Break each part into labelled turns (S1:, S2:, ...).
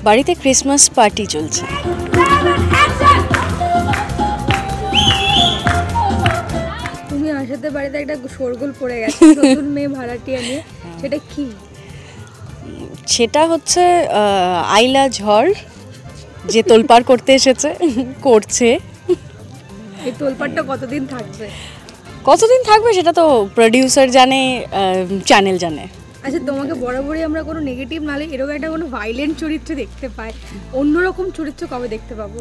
S1: বাড়িতে Christmas party চলছে।
S2: তুমি আসাতে বাড়িতে একটা শোরগোল পড়ে গেছে নতুন মেয়ে ভাড়াটিয়া নিয়ে, সেটা কি?
S1: সেটা হচ্ছে আইলা ঝড় যে তোলপাড় করতে এসেছে, করছে।
S2: এই তোলপাড়টা কতদিন থাকবে?
S1: কতদিন থাকবে সেটা তো প্রোডিউসার জানে, চ্যানেল জানে।
S2: আচ্ছা, তোমাকে বরাবরই আমরা কোনো নেগেটিভ নালে এরকম একটা কোনো ভাইলেন্ট চরিত্র দেখতে পাই, অন্যরকম চরিত্র কবে দেখতে পাবো?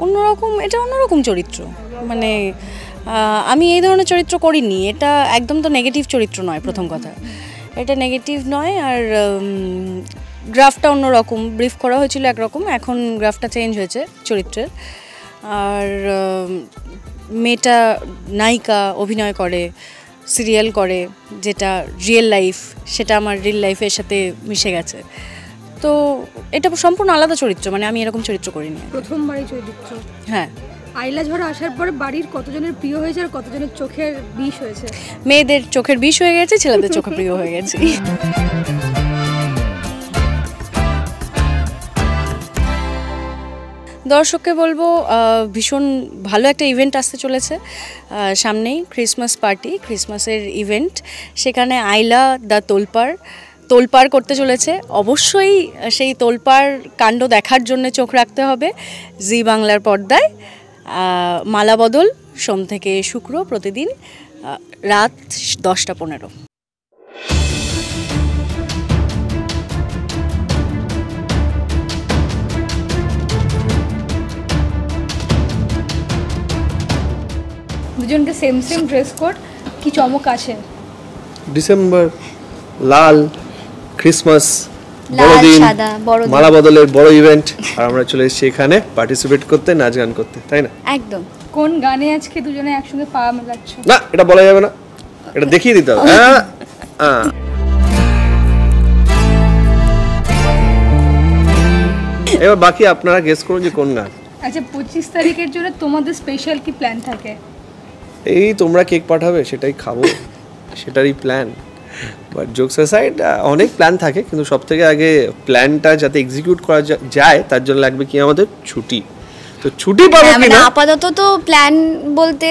S1: অন্যরকম, এটা অন্যরকম চরিত্র, মানে আমি এই ধরনের চরিত্র করিনি। এটা একদম তো নেগেটিভ চরিত্র নয়, প্রথম কথা এটা নেগেটিভ নয়। আর গ্রাফটা অন্যরকম, ব্রিফ করা হয়েছিল একরকম, এখন গ্রাফটা চেঞ্জ হয়েছে চরিত্রের। আর মেয়েটা নায়িকা, অভিনয় করে, সিরিয়াল করে, যেটা রিয়েল লাইফ, সেটা আমার রিয়েল লাইফের সাথে মিশে গেছে। তো এটা সম্পূর্ণ আলাদা চরিত্র, মানে আমি এরকম চরিত্র করিনি।
S2: প্রথমবারই চরিত্র।
S1: হ্যাঁ।
S2: আইলা ঝড় আসার পরে বাড়ির কতজনের প্রিয় হয়েছে আর কতজনের চোখের বিষ হয়েছে?
S1: মেয়েদের চোখের বিষ হয়ে গেছে, ছেলেদের চোখে প্রিয় হয়ে গেছে। দর্শককে বলবো ভীষণ ভালো একটা ইভেন্ট আসতে চলেছে সামনেই, ক্রিসমাস পার্টি, ক্রিসমাসের ইভেন্ট। সেখানে আইলা দ্য তোলপাড় করতে চলেছে। অবশ্যই সেই তোলপাড় কাণ্ড দেখার জন্য চোখ রাখতে হবে জি বাংলার পর্দায়। মালা বদল সোম থেকে শুক্র প্রতিদিন রাত 10টা 15।
S2: দুজনকে সেম ড্রেস কোড, কি চমক আছে?
S3: ডিসেম্বর, লাল, ক্রিসমাস, বড়দিন, মালা বদলের বড় ইভেন্ট, আর আমরা চলে এসেছি এখানে পার্টিসিপেট করতে, নাচ গান করতে, তাই না?
S2: একদম। কোন গানে আজকে দুজনে একসঙ্গে পা মেলাচ্ছ?
S3: না, এটা বলা যাবে না, এটা দেখিয়ে দিতে হবে। এবার বাকি আপনারা গেস করুন যে কোন গান।
S2: আচ্ছা, 25 তারিখের জন্য তোমাদের স্পেশাল কি প্ল্যান থাকে?
S3: এই তোমরা কেক পাঠাবে, সেটাই খাবো, সেটারই প্ল্যান। বাট জোকস অ্যাসাইড, অনেক প্ল্যান থাকে, কিন্তু সব থেকে আগে প্ল্যানটা যাতে এক্সিকিউট করা যায় তার জন্য লাগবে কি আমাদের ছুটি। তো ছুটি পাবো কিনা
S4: আপাতত তো প্ল্যান বলতে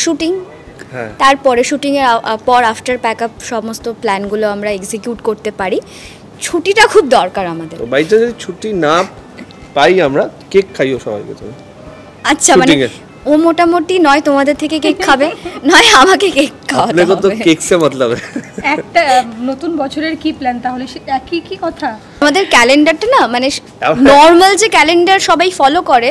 S4: শুটিং, তারপরে শুটিং এর পর আফটার প্যাকআপ সমস্ত প্ল্যানগুলো আমরা এক্সিকিউট করতে পারি। ছুটিটা খুব দরকার আমাদের।
S3: তো বাইরে যদি ছুটি না পাই আমরা কেক খাইও সবাইকে। তো
S4: আচ্ছা, মানে ও মোটামুটি নয় তোমাদের থেকে কেক খাবে, নয় আমাকে কেক খাওয়াতে হবে।
S3: তো কেক সে মতলব
S2: একটা নতুন বছরের কি প্ল্যান তাহলে? কি কথা?
S4: আমাদের ক্যালেন্ডারটা না, মানে নর্মাল যে ক্যালেন্ডার সবাই ফলো করে,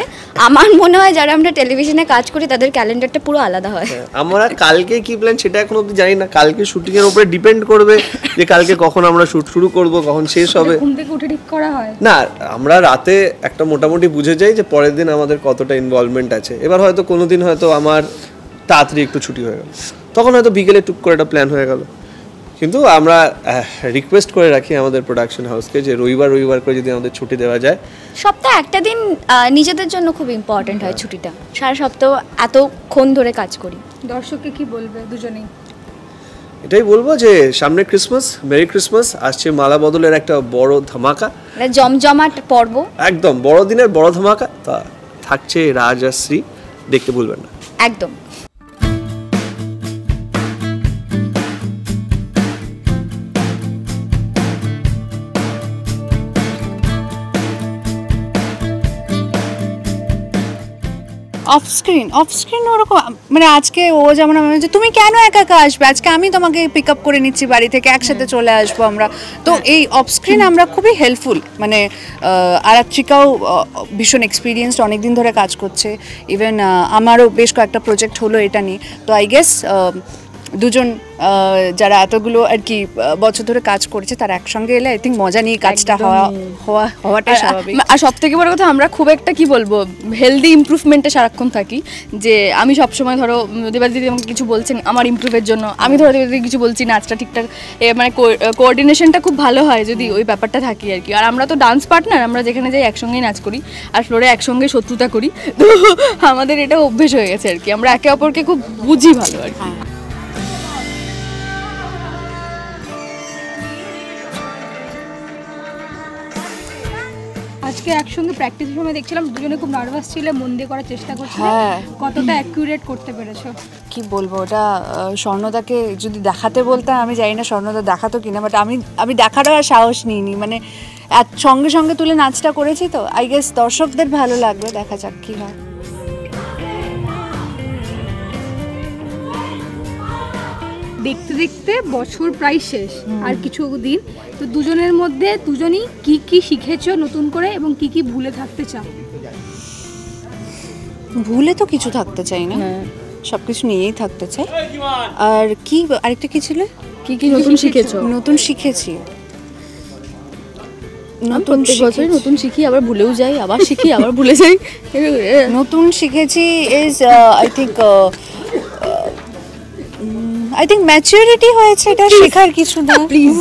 S4: আমার মনে হয় যারা আমরা টেলিভিশনে কাজ করি তাদের ক্যালেন্ডারটা পুরো আলাদা হয়।
S3: আমরা কালকে কি প্ল্যান সেটা এখন অবধি জানি না। কালকে শুটিং এর উপরে ডিপেন্ড করবে যে কালকে কখন আমরা শুট শুরু করব, কখন শেষ হবে।
S2: ঘুম থেকে উঠে ঠিক করা হয়
S3: না, আমরা রাতে একটা মোটামুটি বুঝে যাই যে পরের দিন আমাদের কতটা ইনভলভমেন্ট আছে। এবার হয়তো কোনোদিন হয়তো আমার তাড়াতাড়ি একটু ছুটি হয়ে গেল, তখন হয়তো বিকেলে টুক করে একটা প্ল্যান হয়ে গেল। কিন্তু আমরা রিকোয়েস্ট করে রাখি আমাদের প্রোডাকশন হাউসকে যে রবিবার করে যদি আমাদের ছুটি দেওয়া যায়।
S4: সপ্তাহে একটা দিন নিজেদের জন্য খুব ইম্পর্টেন্ট হয় ছুটিটা। সারা সপ্তাহ এতক্ষণ ধরে কাজ করি।
S2: দর্শককে কি বলবে দুজনেই?
S3: এটাই বলবো যে সামনে ক্রিসমাস, মেরি ক্রিসমাস আসছে, মালা বদলের একটা বড় ধামাকা,
S4: জমজমাট পর্ব,
S3: একদম বড়দিনের বড় ধামাকা তা থাকছে রাজশ্রী, দেখতে ভুলবেন না
S4: একদম।
S5: অফস্ক্রিন ওরকম, মানে আজকে ও যেমন আমি বলছি তুমি কেন একা একা আসবে, আজকে আমি তোমাকে পিক আপ করে নিচ্ছি বাড়ি থেকে, একসাথে চলে আসবো আমরা। তো এই অফস্ক্রিন আমরা খুবই হেল্পফুল, মানে আরাত্রিকাও ভীষণ এক্সপিরিয়েন্সড, অনেকদিন ধরে কাজ করছে। ইভেন আমারও বেশ কয়েকটা প্রজেক্ট হলো এটা নিয়ে। তো আই গেস দুজন যারা এতগুলো আর কি বছর ধরে কাজ করেছে তারা একসঙ্গে এলে আই থিঙ্ক মজা নিয়ে কাজটা হওয়াটাই স্বাভাবিক।
S6: আর সব থেকে বড় কথা, আমরা খুব একটা কি বলবো হেলদি ইমপ্রুভমেন্টে সারাক্ষণ থাকি। যে আমি সবসময় ধরো দেবা দিদি আমাকে কিছু বলছেন আমার ইমপ্রুভের জন্য, আমি ধরো দেবা দিদি কিছু বলছি, নাচটা ঠিকঠাক মানে কোঅর্ডিনেশনটা খুব ভালো হয় যদি ওই ব্যাপারটা থাকি আর কি। আর আমরা তো ডান্স পার্টনার, আমরা যেখানে যাই একসঙ্গেই নাচ করি আর ফ্লোরে একসঙ্গে শত্রুতা করি। তো আমাদের এটা অভ্যেস হয়ে গেছে আর কি, আমরা একে অপরকে খুব বুঝি ভালো আর কি।
S2: আজকে একসঙ্গে প্র্যাকটিসের সময় দেখছিলাম দুজনে খুব নার্ভাস ছিলে, মন দিয়ে করার চেষ্টা করছিলে,
S5: হ্যাঁ।
S2: কতটা অ্যাকিউরেট করতে পেরেছো?
S5: কি বলবো, ওটা স্বর্ণদাকে যদি দেখাতে বলতাম, আমি জানি না স্বর্ণদা দেখাতো কিনা, বাট আমি দেখারও আর সাহস নিইনি, মানে সঙ্গে সঙ্গে তুলে নাচটা করেছি, তো আই গেস দর্শকদের ভালো লাগবে, দেখা যাক কি হয়।
S2: দেখতে দেখতে বছর প্রায় শেষ, আর কিছু দিন, তো দুজনের মধ্যে দুজনই কি কি শিখেছো নতুন করে এবং কি কি ভুলে থাকতে চাও?
S5: ভুলে তো কিছু থাকতে চাই না, সবকিছু নিয়েই থাকতে চাই। আর কি আরেকটা কি ছিল,
S6: কি কি নতুন শিখেছো?
S5: নতুন শিখেছি,
S6: প্রত্যেক বছরই নতুন শিখি, আবার ভুলেও যাই, আবার শিখি, আবার ভুলে যাই।
S5: নতুন শিখেছি ইজ আই থিঙ্ক ম্যাচুরিটি হয়েছে, এটা শেখার কিছু না, প্লিজ।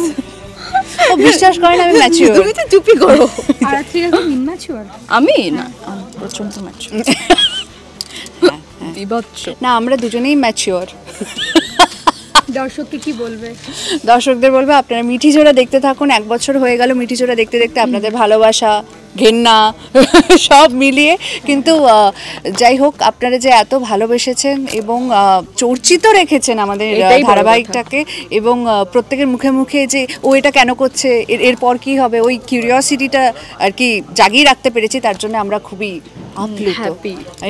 S5: ও বিশ্বাস করেন আমি ম্যাচিওর।
S6: তুমি তো চুপই করো।
S2: আর ঠিক আছে, ইনম্যাচিওর
S6: আমি না, আমি প্রচন্ড ম্যাচিওর। বিভৎস
S5: না, আমরা দুজনেই ম্যাচিওর।
S2: দর্শককে কি বলবে?
S5: দর্শকদের বলবে আপনারা মিঠি জোড়া দেখতে থাকুন। 1 বছর হয়ে গেল মিঠি জোড়া দেখতে দেখতে, আপনাদের ভালোবাসা, ঘেন্না সব মিলিয়ে, কিন্তু যাই হোক, আপনারা যে এত ভালোবেসেছেন এবং চর্চিত রেখেছেন আমাদের ধারাবাহিকটাকে, এবং প্রত্যেকের মুখে মুখে যে ও এটা কেন করছে, এরপর কি হবে, ওই কিউরিওসিটিটা আর কি জাগিয়ে রাখতে পেরেছি, তার জন্য আমরা খুবই আপ্লুত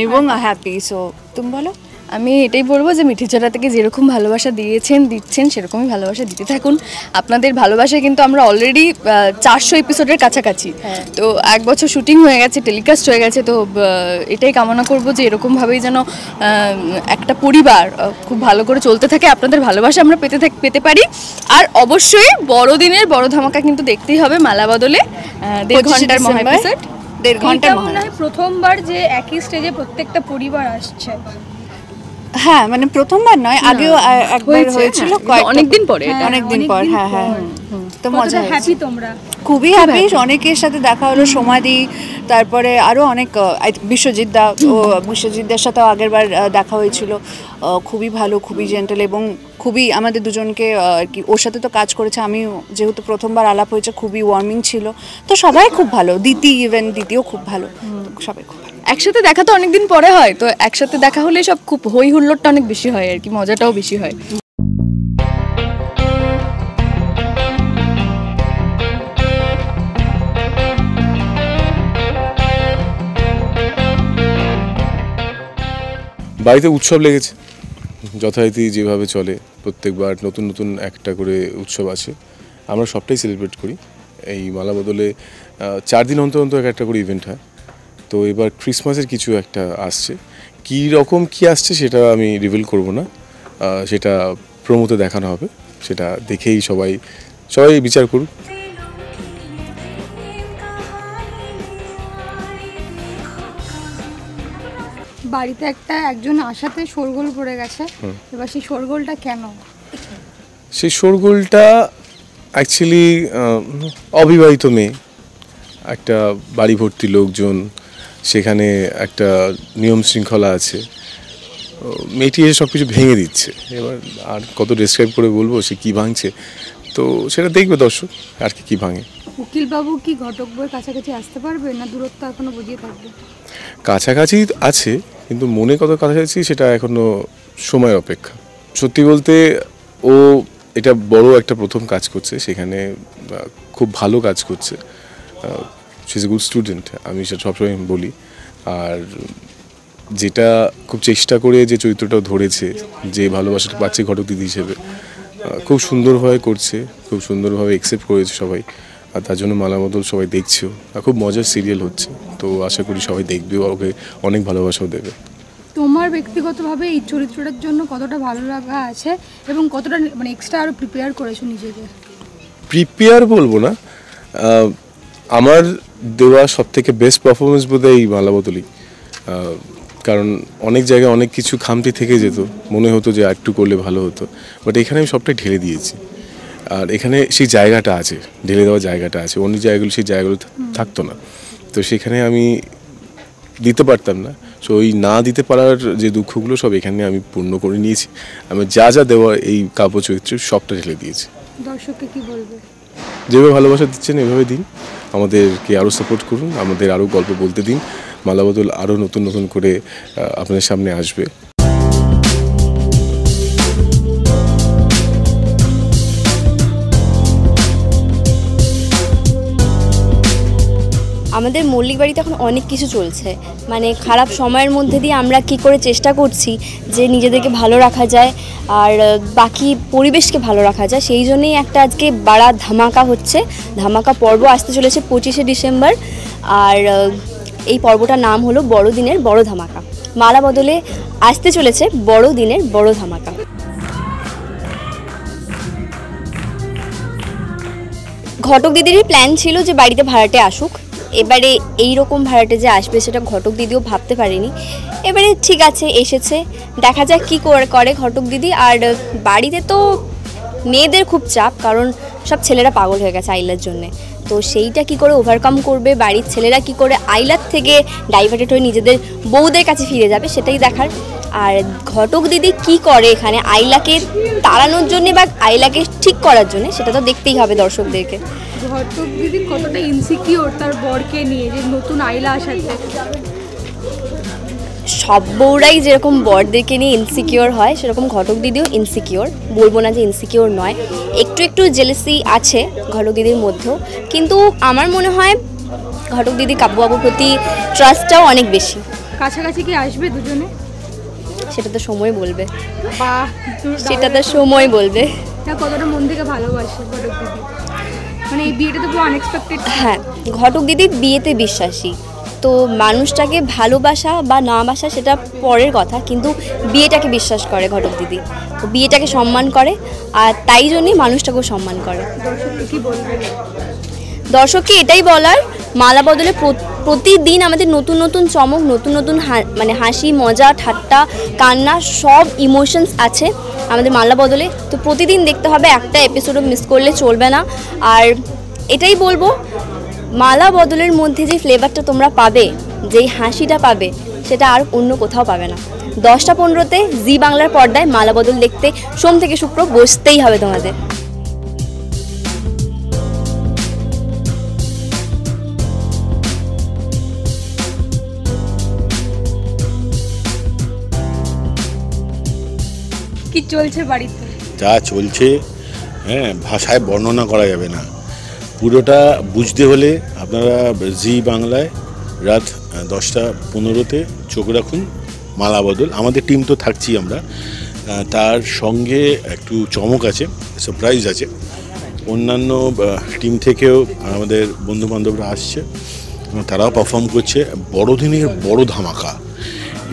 S5: এবং হ্যাপি। সো তুমি বলো।
S6: আমি এটাই বলবো যে মিঠি জোড়া থেকে যেরকম ভালোবাসা দিচ্ছেন সেরকমই ভালোবাসা দিতে থাকুন। আপনাদের ভালোবাসায় কিন্তু আমরা অলরেডি 400 এপিসোডের কাছাকাছি, তো 1 বছর শুটিং হয়ে গেছে, টেলিকাস্ট হয়ে গেছে, তো এটাই কামনা করব যে এরকমভাবেই যেন একটা পরিবার খুব ভালো করে চলতে থাকে, আপনাদের ভালোবাসা আমরা পেতে পারি। আর অবশ্যই বড়দিনের বড় ধামাকা কিন্তু দেখতেই হবে মালা বদলে, 1.5 ঘন্টার মহা এপিসোড,
S5: 1.5 ঘন্টার মহা।
S2: প্রথমবার যে একই স্টেজে প্রত্যেকটা পরিবার আসছে।
S5: হ্যাঁ, মানে প্রথমবার নয়, আগেও একবার হয়েছিল,
S6: অনেকদিন পরে,
S5: অনেকদিন পর। হ্যাঁ হ্যাঁ, তো মজা
S2: হ্যাপি তোমরা?
S5: খুবই হ্যাপি। অনেকের সাথে দেখা হলো, সমাধি, তারপরে আরও অনেক, বিশ্বজিৎ দার সাথেও আগেরবার দেখা হয়েছিল। খুবই ভালো, খুবই জেন্টাল, এবং খুবই আমাদের দুজনকে আর কি, ওর সাথে তো কাজ করেছে, আমি যেহেতু প্রথমবার আলাপ হয়েছে, খুবই ওয়ার্মিং ছিল। তো সবাই খুব ভালো, দিদিও খুব ভালো, সবাই খুব ভালো।
S6: একসাথে দেখা তো অনেকদিন পরে হয়, তো একসাথে দেখা হলে সব খুব হই হুল্লোড়টা অনেক বেশি হয় আর কি, মজাটাও বেশি হয়।
S7: বাড়িতে উৎসব লেগেছে, যথারীতি যেভাবে চলে প্রত্যেকবার নতুন নতুন একটা করে উৎসব আছে, আমরা সবটাই সেলিব্রেট করি। এই মালা বদলে 4 দিন অন্তর অন্তর একটা করে ইভেন্ট হয়। তো এবার ক্রিসমাসের কিছু একটা আসছে, কী রকম কী আসছে সেটা আমি রিভিল করব না, সেটা প্রোমোতে দেখানো হবে, সেটা দেখেই সবাই বিচার করুক।
S2: বাড়িতে একজন আশাতে শোরগোল পড়ে গেছে, এবার সেই শোরগোলটা কেন?
S7: সেই শোরগোলটা অ্যাকচুয়ালি অবিবাহিত মেয়ে, একটা বাড়ি ভর্তি লোকজন, সেখানে একটা নিয়ম শৃঙ্খলা আছে, মেয়েটি এসে সব কিছু ভেঙে দিচ্ছে। এবার আর কত ডেসক্রাইব করে বলবো সে কী ভাঙছে, তো সেটা দেখবে দর্শক আর কি ভাঙে।
S2: উকিলবাবু কি ঘটক বউয়ের কাছাকাছি আসতে পারবে, না দূরত্ব এখনো বুঝিয়ে থাকবে?
S7: কাছাকাছি আছে, কিন্তু মনে কত কাছাকাছি সেটা এখনো সময়ের অপেক্ষা। সত্যি বলতে ও এটা বড় একটা প্রথম কাজ করছে, সেখানে খুব ভালো কাজ করছে, she is a good student, আমি সেটা সবসময় বলি। আর যেটা খুব চেষ্টা করে যে চরিত্রটাও ধরেছে, যে ভালোবাসাটা পাচ্ছে ঘটক দিদি হিসেবে, খুব সুন্দরভাবে করছে, খুব সুন্দরভাবে অ্যাকসেপ্ট করেছে সবাই, আর তার জন্য মালা বদল সবাই দেখছেও, আর খুব মজার সিরিয়াল হচ্ছে, তো আশা করি সবাই দেখবেও, ওকে অনেক ভালোবাসাও দেবে।
S2: তোমার ব্যক্তিগতভাবে এই চরিত্রটার জন্য কতটা ভালো লাগা আছে এবং কতটা মানে এক্সট্রা আরও প্রিপেয়ার করেছো নিজেকে?
S7: প্রিপেয়ার বলবো না, আমার দেওয়া সবথেকে বেস্ট পারফরমেন্স বোধহয় এই মালা বদলই, কারণ অনেক জায়গায় অনেক কিছু খামতি থেকে যেত, মনে হতো যে একটু করলে ভালো হতো, বাট এখানে আমি সবটাই ঢেলে দিয়েছি। আর এখানে সেই জায়গাটা আছে, ঢেলে দেওয়ার জায়গাটা আছে, অন্য জায়গাগুলো সেই জায়গাগুলো থাকতো না, তো সেখানে আমি দিতে পারতাম না। সো ওই না দিতে পারার যে দুঃখগুলো সব এখানে আমি পূর্ণ করে নিয়েছি। আমি যা দেওয়া এই কাব্য চরিত্রে সবটা ঢেলে দিয়েছি।
S2: দর্শককে কি বলবে?
S7: যেভাবে ভালোবাসা দিচ্ছেন এভাবে দিন, আমাদেরকে আরও সাপোর্ট করুন, আমাদের আরও গল্প বলতে দিন, মালাবদল আরও নতুন নতুন করে আপনাদের সামনে আসবে।
S4: আমাদের মল্লিক বাড়িতে এখন অনেক কিছু চলছে, মানে খারাপ সময়ের মধ্যে দিয়ে আমরা কি করে চেষ্টা করছি যে নিজেদেরকে ভালো রাখা যায় আর বাকি পরিবেশকে ভালো রাখা যায়, সেই জন্যই একটা আজকে বড় ধামাকা হচ্ছে। ধামাকা পর্ব আসতে চলেছে 25শে ডিসেম্বর, আর এই পর্বটার নাম হলো বড়দিনের বড় ধামাকা। মালা বদলে আসতে চলেছে বড়দিনের বড় ধামাকা। ঘটক দিদিরই প্ল্যান ছিল যে বাড়িতে ভাড়াটে আসুক, এবারে এই রকম ভাড়াটে যে আসবে সেটা ঘটক দিদিও ভাবতে পারেনি। এবারে ঠিক আছে, এসেছে, দেখা যাক কী করে ঘটক দিদি। আর বাড়িতে তো মেয়েদের খুব চাপ, কারণ সব ছেলেরা পাগল হয়ে গেছে আইলার জন্যে, তো সেইটা কি করে ওভারকাম করবে, বাড়ির ছেলেরা কি করে আইলার থেকে ডাইভার্টেড হয়ে নিজেদের বউদের কাছে ফিরে যাবে সেটাই দেখার। আর ঘটক দিদি কি করে এখানে আইলাকে তাড়ানোর জন্য বা আইলাকে ঠিক করার জন্য, সেটা তো দেখতেই হবে দর্শকদেরকে।
S2: ঘটক দিদি কতটা ইনসিকিউর তার বরকে নিয়ে, যে নতুন আইলা আসাতে?
S4: সব বউরাই যেরকম বরদেরকে নিয়ে ইনসিকিওর হয়, সেরকম ঘটক দিদিও ইনসিকিওর, বলবো না যে ইনসিকিওর নয়, একটু একটু জেলেসি আছে ঘটক দিদির মধ্যেও, কিন্তু আমার মনে হয় ঘটক দিদি কাব্যবাবুর প্রতি ট্রাস্টটাও অনেক বেশি।
S2: কাছাকাছি কি আসবে দুজনে?
S4: সেটা তো সময় বলবে,
S2: বাহ,
S4: সেটা তো সময় বলবে।
S2: কতটা মন থেকে ভালোবাসে ঘটক দিদি, মানে এই বিয়েটা তো পুরো আনএক্সপেক্টেড।
S4: হ্যাঁ, ঘটক দিদি বিয়েতে বিশ্বাসী, তো মানুষটাকে ভালোবাসা বা না বাসা সেটা পরের কথা, কিন্তু বিয়েটাকে বিশ্বাস করে ঘটক দিদি, বিয়েটাকে সম্মান করে, আর তাই জন্যই মানুষটাকেও সম্মান করে।
S2: দর্শককে কি বলবে?
S4: দর্শককে এটাই বলার, মালা বদলে প্রতিদিন আমাদের নতুন নতুন চমক, নতুন নতুন মানে হাসি, মজা, ঠাট্টা, কান্না, সব ইমোশনস আছে আমাদের মালা বদলে, তো প্রতিদিন দেখতে হবে, একটা এপিসোডও মিস করলে চলবে না। আর এটাই বলবো, মালা বদলের মধ্যে যে ফ্লেভারটা তোমরা পাবে, যেই হাসিটা পাবে, সেটা আর অন্য কোথাও পাবে না। 10টা 15তে জি বাংলার পর্দায় মালা বদল দেখতে সোম থেকে শুক্র বসতেই হবে তোমাদের।
S2: কি চলছে বাড়িতে?
S8: যা চলছে, হ্যাঁ, ভাষায় বর্ণনা করা যাবে না। পুরোটা বুঝতে হলে আপনারা জি বাংলায় রাত 10টা 15তে চোখ রাখুন। মালা বদল, আমাদের টিম তো থাকছি আমরা, তার সঙ্গে একটু চমক আছে, সারপ্রাইজ আছে, অন্যান্য টিম থেকেও আমাদের বন্ধুবান্ধবরা আসছে, তারাও পারফর্ম করছে। বড়দিনের বড় ধামাকা,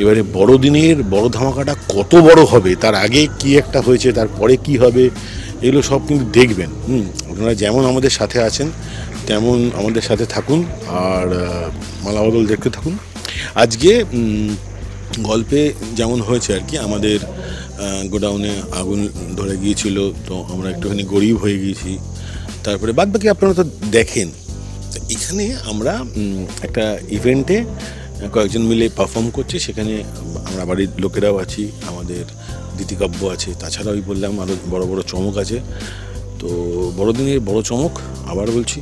S8: এবারে বড়দিনের বড় ধামাকাটা কত বড় হবে, তার আগে কি একটা হয়েছে, তারপরে কি হবে, এগুলো সব কিন্তু দেখবেন। আপনারা যেমন আমাদের সাথে আছেন তেমন আমাদের সাথে থাকুন, আর মালা বদল দেখতে থাকুন। আজকে গল্পে যেমন হয়েছে আর কি, আমাদের গোডাউনে আগুন ধরে গিয়েছিল, তো আমরা একটুখানি গরিব হয়ে গিয়েছি, তারপরে বাদ বাকি আপনারা তো দেখেন। এখানে আমরা একটা ইভেন্টে কয়েকজন মিলে পারফর্ম করছি, সেখানে আমরা বাড়ির লোকেরাও আছি, আমাদের দিতিকাব্য আছে, তাছাড়া ওই বললাম আরও বড় বড় চমক আছে। তো বড়দিনের বড় চমক আবার বলছি,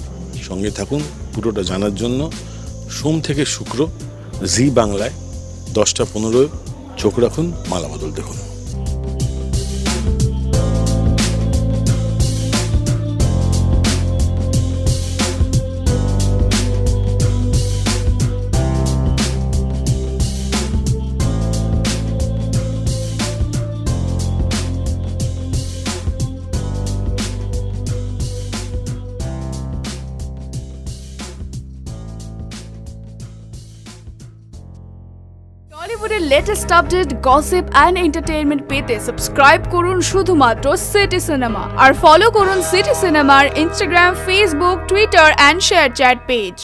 S8: সঙ্গে থাকুন পুরোটা জানার জন্য। সোম থেকে শুক্র জি বাংলায় 10টা 15 চোখ রাখুন, মালা বদল দেখুন।
S6: টলিউডের latest update, gossip and entertainment পেতে সাবস্ক্রাইব করুন শুধুমাত্র সিটি সিনেমা, আর ফলো করুন সিটি সিনেমার Instagram, Facebook, Twitter and ShareChat page.